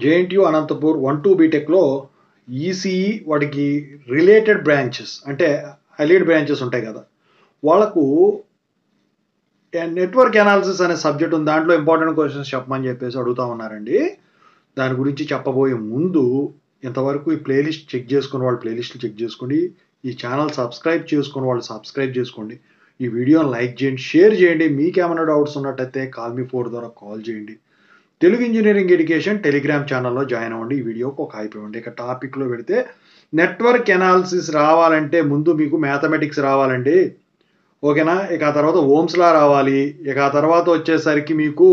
JNTU Anantapur 1-2 బీటెక్లో ECE వాటికి related branches అంటే అలీడ్ బ్రాంచెస్ ఉంటాయి కదా, వాళ్ళకు నెట్వర్క్ అనాలిసిస్ అనే సబ్జెక్ట్ ఉంది. దాంట్లో ఇంపార్టెంట్ క్వశ్చన్స్ చెప్పమని చెప్పేసి అడుగుతా ఉన్నారండి. దాని గురించి చెప్పబోయే ముందు ఇంతవరకు ఈ ప్లేలిస్ట్ చెక్ చేసుకుని వాళ్ళు ప్లేలిస్ట్లు చెక్ చేసుకోండి. ఈ ఛానల్ సబ్స్క్రైబ్ చేసుకుని వాళ్ళు సబ్స్క్రైబ్ చేసుకోండి. ఈ వీడియోని లైక్ చేయండి, షేర్ చేయండి. మీకేమైనా డౌట్స్ ఉన్నట్టయితే కాల్ మీ 4 ద్వారా కాల్ చేయండి. తెలుగు ఇంజనీరింగ్ ఎడ్యుకేషన్ టెలిగ్రామ్ ఛానల్లో జాయిన్ అవ్వండి. ఈ వీడియోకి ఒక హైప్ ఇవ్వండి. ఇక టాపిక్లో పెడితే నెట్వర్క్ అనాలిసిస్ రావాలంటే ముందు మీకు మ్యాథమెటిక్స్ రావాలండి, ఓకేనా. ఇక ఆ తర్వాత ఓమ్స్ లా రావాలి. ఇక ఆ తర్వాత వచ్చేసరికి మీకు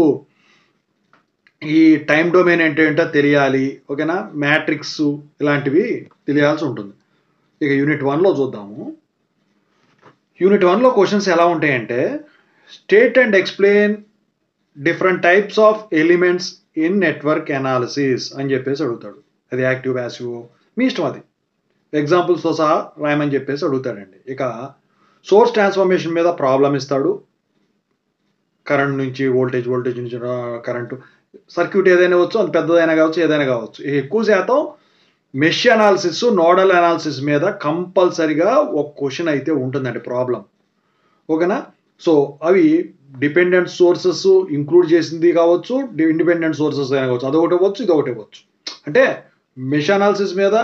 ఈ టైం డొమైన్ ఏంటంటే తెలియాలి, ఓకేనా. మ్యాట్రిక్స్ ఇలాంటివి తెలియాల్సి ఉంటుంది. ఇక యూనిట్ 1లో చూద్దాము. యూనిట్ 1లో క్వశ్చన్స్ ఎలా ఉంటాయంటే, state and explain different types of elements in network analysis అని చెప్పేసి అడుగుతాడు. అది యాక్టివ్ ప్యాసివ్ మీ ఇష్టం, అది ఎగ్జాంపుల్స్తో సహా రాయమని చెప్పేసి అడుగుతాడండి. ఇక సోర్స్ ట్రాన్స్ఫర్మేషన్ మీద ప్రాబ్లం ఇస్తాడు. కరెంట్ నుంచి వోల్టేజ్ నుంచి కరెంటు, సర్క్యూట్ ఏదైనా కావచ్చు, అది పెద్దదైనా కావచ్చు, ఏదైనా కావచ్చు. ఎక్కువ శాతం మెష్ అనాలిసిస్, నోడల్ అనాలిసిస్ మీద కంపల్సరిగా ఒక క్వశ్చన్ అయితే ఉంటుందండి, ప్రాబ్లం, ఓకేనా. సో అవి డిపెండెంట్ సోర్సెస్ ఇంక్లూడ్ చేసింది కావచ్చు, ఇండిపెండెంట్ సోర్సెస్ అయినా కావచ్చు. అదొకటి ఇవ్వచ్చు, ఇదొకటి ఇవ్వచ్చు. అంటే మెష్ అనాలిసిస్ మీద,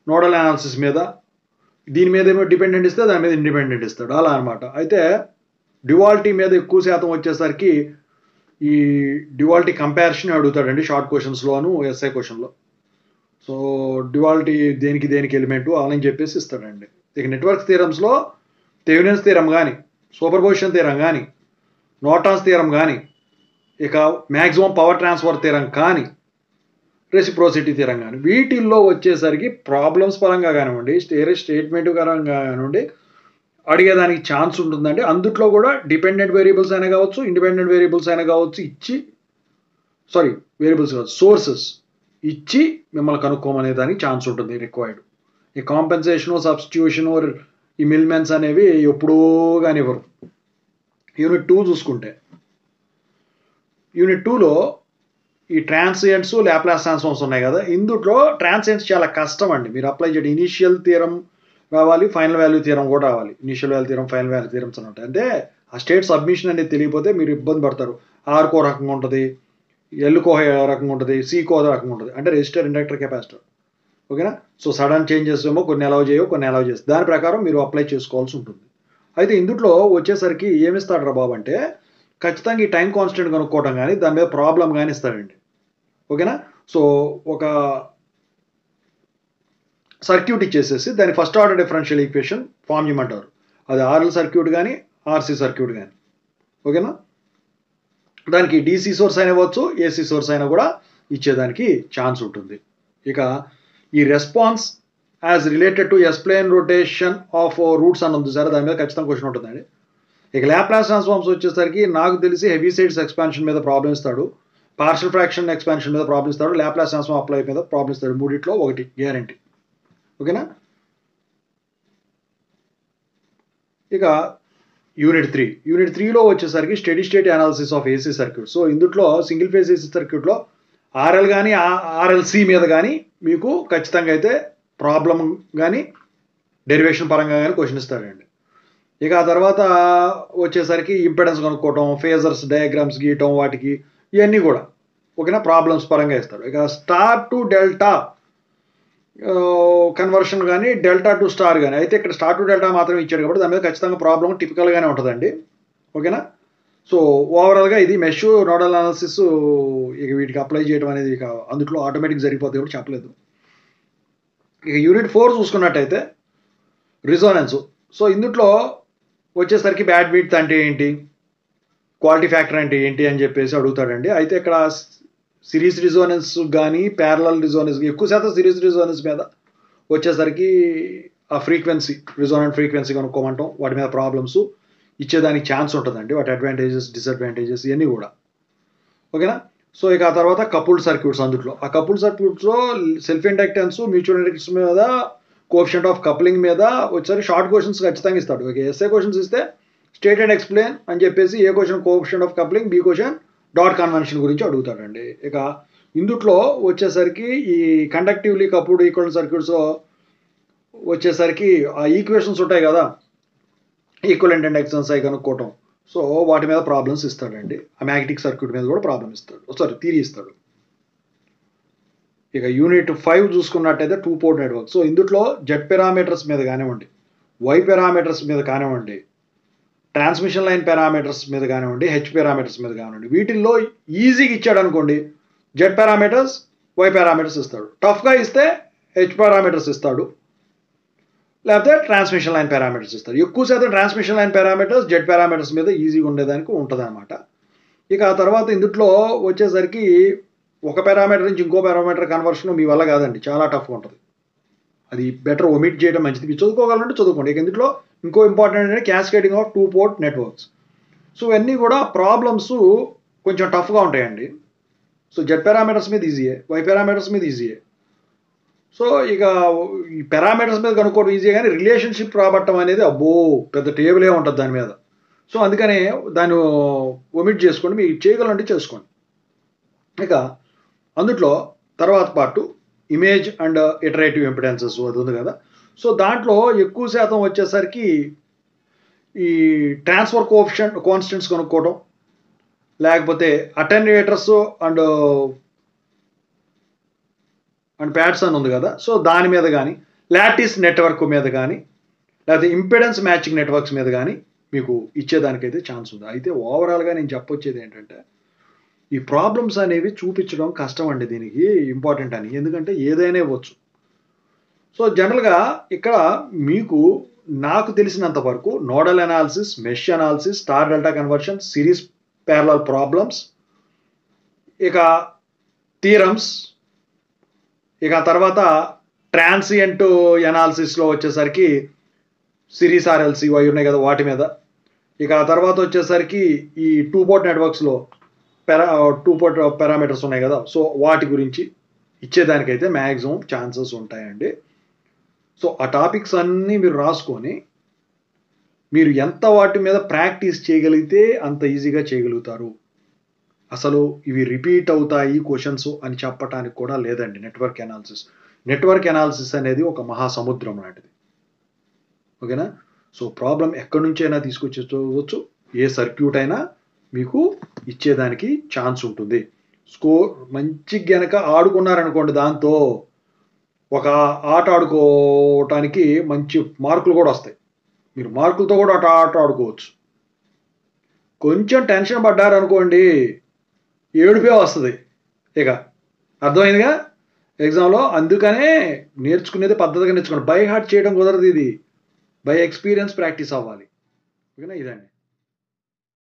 నోడల్ అనాలిసిస్ మీద, దీని మీద ఏమో డిపెండెంట్ ఇస్తే దాని మీద ఇండిపెండెంట్ ఇస్తాడు, అలా అనమాట. అయితే డ్యువాలిటీ మీద ఎక్కువ శాతం వచ్చేసరికి ఈ డ్యువాలిటీ కంపారిజన్ అడుగుతాడండి షార్ట్ క్వశ్చన్స్లోను, ఎస్ఐ క్వశ్చన్లో. సో డ్యువాలిటీ దేనికి దేనికి ఎలిమెంటు అని చెప్పేసి ఇస్తాడండి. ఇక నెట్వర్క్ థియరమ్స్లో థెవెనిన్స్ థియరం కానీ, సూపర్ పొజిషన్ థియరం కానీ, నార్టన్స్ థియరం కానీ, ఇక మ్యాక్సిమం పవర్ ట్రాన్స్ఫర్ థియరం కానీ, రెసిప్రోసిటీ థియరం కానీ, వీటిల్లో వచ్చేసరికి ప్రాబ్లమ్స్ పరంగా కానివ్వండి, స్టేట్మెంట్ పరంగా కానివ్వండి అడిగేదానికి ఛాన్స్ ఉంటుందండి. అందుట్లో కూడా డిపెండెంట్ వేరియబుల్స్ అయినా కావచ్చు, ఇండిపెండెంట్ వేరియబుల్స్ అయినా కావచ్చు, వేరియబుల్స్ కావచ్చు, సోర్సెస్ ఇచ్చి మిమ్మల్ని కనుక్కోమనే దానికి ఛాన్స్ ఉంటుంది రిక్వైర్డ్. ఈ కాంపెన్సేషను, సబ్స్టిట్యూషను, ఈ మిల్మెన్స్ అనేవి ఎప్పుడూ కానివ్వరు. యూనిట్ 2 చూసుకుంటే, యూనిట్ 2లో ఈ ట్రాన్సియెంట్స్, లాప్లాస్ ట్రాన్స్ఫార్మ్స్ ఉన్నాయి కదా. ఇందులో ట్రాన్సియెంట్స్ చాలా కష్టం అండి. మీరు అప్లై చేయండి. ఇనీషియల్ థియరం రావాలి, ఫైనల్ వాల్యూ థియరం కూడా రావాలి. Initial value theorem, final value theorems అని ఉంటాయి. అంటే ఆ స్టేట్ సబ్మిషన్ అనేది తెలియకపోతే మీరు ఇబ్బంది పడతారు. ఆర్కో రకంగా ఉంటుంది, ఎల్కో రకంగా ఉంటుంది, సీకో రకంగా ఉంటుంది. అంటే రెసిస్టర్, ఇండక్టర్, కెపాసిటర్, ఓకేనా. సో సడన్ చేంజెస్ ఏమో కొన్ని అలౌ చేయవు, కొన్ని అలౌ చేస్తాయి. దాని ప్రకారం మీరు అప్లై చేసుకోవాల్సి ఉంటుంది. అయితే ఇందులో వచ్చేసరికి ఏమిస్తాడు రా బాబు అంటే, ఖచ్చితంగా ఈ టైం కాన్స్టెంట్ కనుక్కోవడం కానీ, దాని మీద ప్రాబ్లం కానీ ఇస్తాడండి, ఓకేనా. సో ఒక సర్క్యూట్ ఇచ్చేసేసి దాని first order differential equation form చేయమంటారు. అది ఆర్ఎల్ సర్క్యూట్ కానీ, ఆర్సీ సర్క్యూట్ కానీ, ఓకేనా. దానికి డీసీ సోర్స్ అయినా ఇవ్వచ్చు, ఏసీ సోర్స్ అయినా కూడా ఇచ్చేదానికి ఛాన్స్ ఉంటుంది. ఇక ఈ response as related to explain rotation of roots అని ఉంది సార్, దాని మీద ఖచ్చితంగా క్వశ్చన్ ఉంటుందండి. ఇక లాప్లాస్ ట్రాన్స్ఫార్మ్స్ వచ్చేసరికి నాకు తెలిసి హెవీ సైడ్స్ ఎక్స్పాన్షన్ మీద ప్రాబ్లం ఇస్తాడు, పార్షల్ ఫ్రాక్షన్ ఎక్స్పాన్షన్ మీద ప్రాబ్లం ఇస్తాడు, లాప్లాస్ ట్రాన్స్ఫార్మ్ అప్లై మీద ప్రాబ్లం ఇస్తాడు. మూడిట్లో ఒకటి గ్యారంటీ, ఓకేనా. ఇక యూనిట్ 3లో వచ్చేసరికి steady state analysis of AC circuit. So ఇందులో సింగిల్ ఫేజ్ ఏసీ సర్క్యూట్లో ఆర్ఎల్ కానీ, ఆర్ఎల్సి మీద కానీ మీకు ఖచ్చితంగా అయితే ప్రాబ్లం కానీ, డెరివేషన్ పరంగా కానీ క్వశ్చన్ ఇస్తాడండి. ఇక ఆ తర్వాత వచ్చేసరికి ఇంపెడెన్స్ కనుక్కోవటం, ఫేజర్స్ డయాగ్రామ్స్ గీయటం, వాటికి ఇవన్నీ కూడా, ఓకేనా, ప్రాబ్లమ్స్ పరంగా ఇస్తాడు. ఇక స్టార్ టు డెల్టా కన్వర్షన్ కానీ, డెల్టా టు స్టార్ కానీ, అయితే ఇక్కడ స్టార్ టు డెల్టా మాత్రమే ఇచ్చాడు కాబట్టి దాని మీద ఖచ్చితంగా ప్రాబ్లం టిపికల్గానే ఉంటుందండి, ఓకేనా. సో ఓవరాల్గా ఇది మెష్, నోడల్ అనాలిసిస్ ఇక వీటికి అప్లై చేయడం అనేది ఇక అందులో ఆటోమేటిక్ జరిగిపోతుంది కూడా చెప్పలేదు. ఇక యూనిట్ 4 చూసుకున్నట్టయితే రిజోనెన్స్. సో ఇందులో వచ్చేసరికి బ్యాండ్ విడ్త్ అంటే ఏంటి, క్వాలిటీ ఫ్యాక్టర్ అంటే ఏంటి అని చెప్పేసి అడుగుతాడండి. అయితే ఇక్కడ సిరీస్ రిజోనెన్స్ కానీ, ప్యారలల్ రిజోనెన్స్, ఎక్కువ శాతం సిరీస్ రిజోనెన్స్ మీద వచ్చేసరికి ఆ ఫ్రీక్వెన్సీ, రిజోనెంట్ ఫ్రీక్వెన్సీ కనుక్కోమంటాం, వాటి మీద ప్రాబ్లమ్స్ ఇచ్చేదానికి ఛాన్స్ ఉంటుందండి, వాటి అడ్వాంటేజెస్, డిసడ్వాంటేజెస్ ఇవన్నీ కూడా, ఓకేనా. సో ఇక ఆ తర్వాత కపుల్డ్ సర్క్యూట్స్. అందులో ఆ కపుల్డ్ సర్క్యూట్స్లో సెల్ఫ్ ఇండక్టెన్స్, మ్యూచువల్ ఇండక్టెన్స్ మీద, కోఎఫిషియంట్ ఆఫ్ కప్లింగ్ మీద వచ్చేసరికి షార్ట్ క్వశ్చన్స్ ఖచ్చితంగా ఇస్తాడు. ఇక ఎస్ఏ క్వశ్చన్స్ ఇస్తే స్టేట్ అండ్ ఎక్స్ప్లెయిన్ అని చెప్పేసి A question coefficient of coupling, B question dot convention గురించి అడుగుతాడండి. ఇక ఇందుట్లో వచ్చేసరికి ఈ కండక్టివ్లీ కపుల్డ్ ఈక్వల్ సర్క్యూట్స్లో వచ్చేసరికి ఆ ఈక్వేషన్స్ ఉంటాయి కదా, ఈక్వలెంట్ అండ్ ఎక్స్టెన్స్ అయి కనుక్కోవటం. సో వాటి మీద ప్రాబ్లమ్స్ ఇస్తాడండి. ఆ మ్యాగ్నెటిక్ సర్క్యూట్ మీద కూడా ప్రాబ్లమ్ ఇస్తాడు, థియరీ ఇస్తాడు. ఇక యూనిట్ 5 చూసుకున్నట్టయితే 2 పోర్ట్ నెట్వర్క్. సో ఇందుట్లో జెడ్ పారామీటర్స్ మీద కానివ్వండి, వై పారామీటర్స్ మీద కానివ్వండి, ట్రాన్స్మిషన్ లైన్ పారామీటర్స్ మీద కానివ్వండి, హెచ్ పారామీటర్స్ మీద కానివ్వండి, వీటిల్లో ఈజీగా ఇచ్చాడు అనుకోండి జెడ్ పారామీటర్స్, వై పారామీటర్స్ ఇస్తాడు. టఫ్గా ఇస్తే హెచ్ పారామీటర్స్ ఇస్తాడు, లేకపోతే ట్రాన్స్మిషన్ లైన్ పారామీటర్స్ ఇస్తాడు. ఎక్కువ శాతం transmission line parameters Z parameters మీద ఈజీగా ఉండేదానికి ఉంటుంది అనమాట. ఇక ఆ తర్వాత ఇందుట్లో వచ్చేసరికి ఒక పారామీటర్ నుంచి ఇంకో పారామీటర్ కన్వర్షన్ మీ వల్ల కాదండి, చాలా టఫ్గా ఉంటుంది. అది బెటర్ ఒమిట్ చేయడం మంచిది. మీరు చదువుకోగలంటే చదువుకోండి. ఇక ఇందులో ఇంకో ఇంపార్టెంట్ అంటే cascading of 2 port networks. So ఇవన్నీ కూడా ప్రాబ్లమ్స్ కొంచెం టఫ్గా ఉంటాయండి. సో జెడ్ పారామీటర్స్ మీద ఈజీయే, వై పారామీటర్స్ మీద ఈజీయే. సో ఇక ఈ పారామీటర్స్ మీద కనుక్కోవడం ఈజీ, కానీ రిలేషన్షిప్ రాబట్టడం అనేది అబ్బో పెద్ద టేబులే ఉంటుంది దాని మీద. సో అందుకనే దాన్ని ఒమిట్ చేసుకోండి, మీరు చేయగలంటే చేసుకోండి. ఇక అందుట్లో తర్వాత part image and iterative impedances అది ఉంది కదా. సో దాంట్లో ఎక్కువ శాతం వచ్చేసరికి ఈ ట్రాన్స్ఫర్ కాన్స్టెంట్స్ కనుక్కోవడం, లేకపోతే అటెన్యూయేటర్స్ అండ్ ప్యాడ్స్ అని ఉంది కదా, సో దాని మీద కానీ, లాటిస్ నెట్వర్క్ మీద కానీ, లేకపోతే ఇంపిడెన్స్ మ్యాచింగ్ నెట్వర్క్స్ మీద కానీ మీకు ఇచ్చేదానికైతే ఛాన్స్ ఉంది. అయితే ఓవరాల్గా నేను చెప్పొచ్చేది ఏంటంటే ఈ ప్రాబ్లమ్స్ అనేవి చూపించడం కష్టం అండి, దీనికి ఇంపార్టెంట్ అని, ఎందుకంటే ఏదైనా ఇవ్వచ్చు. సో జనరల్గా ఇక్కడ మీకు నాకు తెలిసినంత వరకు nodal analysis, mesh analysis, star delta conversion, series parallel problems, ఇక థీరమ్స్, ఇక తర్వాత ట్రాన్సియంట్ అనాలిసిస్లో వచ్చేసరికి సిరీస్ ఆర్ఎల్సి అవి ఉన్నాయి కదా వాటి మీద, ఇక ఆ తర్వాత వచ్చేసరికి ఈ 2 పోర్ట్ నెట్వర్క్స్లో 2 పోర్ట్ పారామీటర్స్ ఉన్నాయి కదా, సో వాటి గురించి ఇచ్చేదానికైతే మ్యాక్సిమం ఛాన్సెస్ ఉంటాయండి. సో ఆ టాపిక్స్ అన్నీ మీరు రాసుకొని మీరు ఎంత వాటి మీద ప్రాక్టీస్ చేయగలిగితే అంత ఈజీగా చేయగలుగుతారు. అసలు ఇవి రిపీట్ అవుతాయి క్వశ్చన్స్ అని చెప్పటానికి కూడా లేదండి. నెట్వర్క్ అనాలిసిస్ అనేది ఒక మహాసముద్రం లాంటిది, ఓకేనా. సో ప్రాబ్లం ఎక్కడి నుంచైనా తీసుకొచ్చేవచ్చు, ఏ సర్క్యూట్ అయినా మీకు ఇచ్చేదానికి ఛాన్స్ ఉంటుంది. స్కోర్ మంచి గనక ఆడుకున్నారనుకోండి, దాంతో ఒక ఆట ఆడుకోవటానికి మంచి మార్కులు కూడా వస్తాయి. మీరు మార్కులతో కూడా ఆట ఆడుకోవచ్చు. కొంచెం టెన్షన్ పడ్డారనుకోండి ఏడుపే వస్తుంది. ఇక అర్థమైందిగా ఎగ్జామ్లో. అందుకనే నేర్చుకునేది పద్ధతిగా నేర్చుకోండి. బై హార్ట్ చేయడం కుదరదు, ఇది బై ఎక్స్పీరియన్స్ ప్రాక్టీస్ అవ్వాలి, ఓకేనా. ఇదండి.